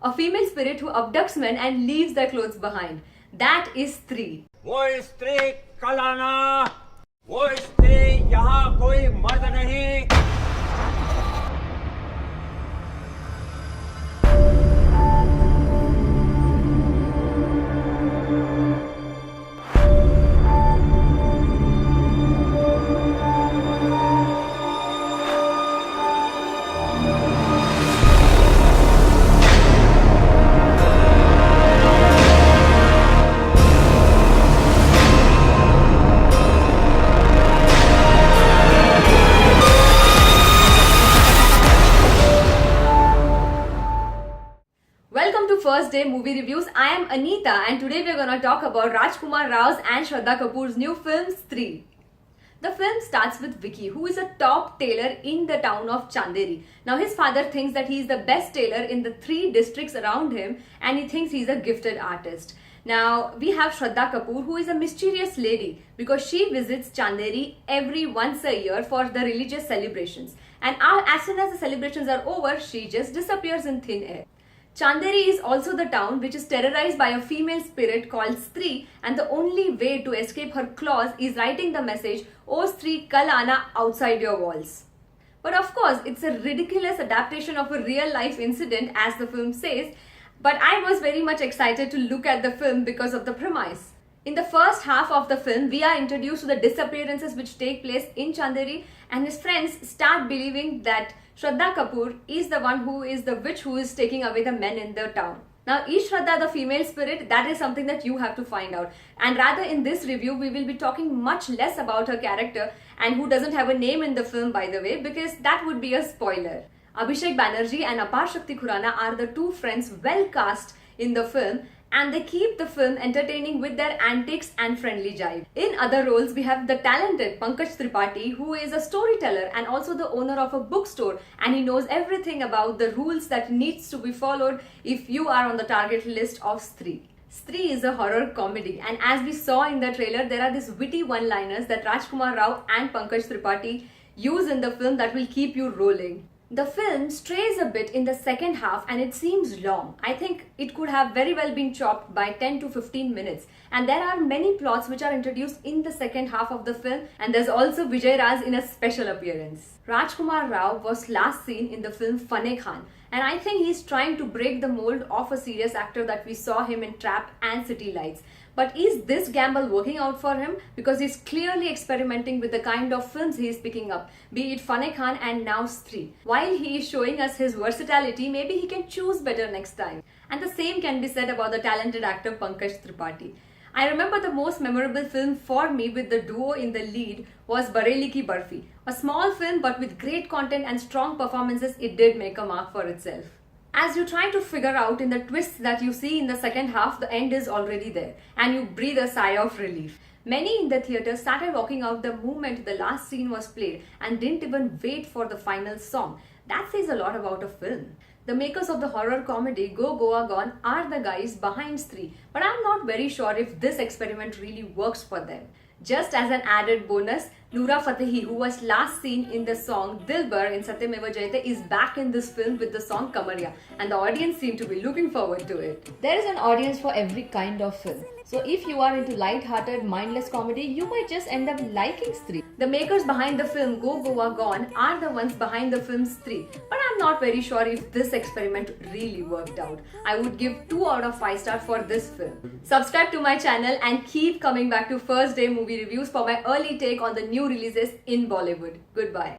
a female spirit who abducts men and leaves their clothes behind. That is Stree. वो स्त्री कल आना, वो स्त्री यहाँ कोई मर्द नहीं. Welcome to First Day Movie Reviews. I am Anita and today we are going to talk about Rajkummar Rao's and Shraddha Kapoor's new film Stree. The film starts with Vicky, who is a top tailor in the town of Chanderi. Now his father thinks that he is the best tailor in the 3 districts around him and he thinks he is a gifted artist. Now we have Shraddha Kapoor, who is a mysterious lady because she visits Chanderi every once a year for the religious celebrations. And as soon as the celebrations are over, she just disappears in thin air. Chanderi is also the town which is terrorized by a female spirit called Stree, and the only way to escape her claws is writing the message, "Oh Stree, kal aana," outside your walls. But of course, it's a ridiculous adaptation of a real life incident, as the film says, but I was very much excited to look at the film because of the premise. In the first half of the film, we are introduced to the disappearances which take place in Chanderi, and his friends start believing that Shraddha Kapoor is the one who is the witch who is taking away the men in the town. Now, is Shraddha the female spirit? That is something that you have to find out. And rather, in this review, we will be talking much less about her character and who doesn't have a name in the film, by the way, because that would be a spoiler. Abhishek, Banerjee and Aparshakti Khurana are the 2 friends well cast in the film, and they keep the film entertaining with their antics and friendly jive. In other roles, we have the talented Pankaj Tripathi, who is a storyteller and also the owner of a bookstore, and he knows everything about the rules that needs to be followed if you are on the target list of Stree. Stree is a horror comedy, and as we saw in the trailer, there are these witty one-liners that Rajkummar Rao and Pankaj Tripathi use in the film that will keep you rolling. The film strays a bit in the second half and it seems long. I think it could have very well been chopped by 10 to 15 minutes. And there are many plots which are introduced in the second half of the film, and there's also Vijay Raj in a special appearance. Rajkummar Rao was last seen in the film Fane Khan, and I think he's trying to break the mold of a serious actor that we saw him in Trap and City Lights. But is this gamble working out for him? Because he's clearly experimenting with the kind of films he is picking up, be it Fane Khan and now Stree. While he is showing us his versatility, maybe he can choose better next time. And the same can be said about the talented actor Pankaj Tripathi. I remember the most memorable film for me with the duo in the lead was Bareilly Ki Barfi. A small film but with great content and strong performances, it did make a mark for itself. As you try to figure out in the twists that you see in the second half, the end is already there and you breathe a sigh of relief. Many in the theatre started walking out the moment the last scene was played and didn't even wait for the final song. That says a lot about a film. The makers of the horror comedy Go Goa Gone are the guys behind Stree, but I'm not very sure if this experiment really works for them. Just as an added bonus, Noora Fatehi, who was last seen in the song Dilbar in Satyameva Jayate, is back in this film with the song Kamariya, and the audience seem to be looking forward to it. There is an audience for every kind of film. So if you are into light-hearted, mindless comedy, you might just end up liking Stree. The makers behind the film Go Goa Gone are the ones behind the film Stree, but I'm not very sure if this experiment really worked out. I would give 2 out of 5 stars for this film. Subscribe to my channel and keep coming back to First Day Movie Reviews for my early take on the new releases in Bollywood. Goodbye.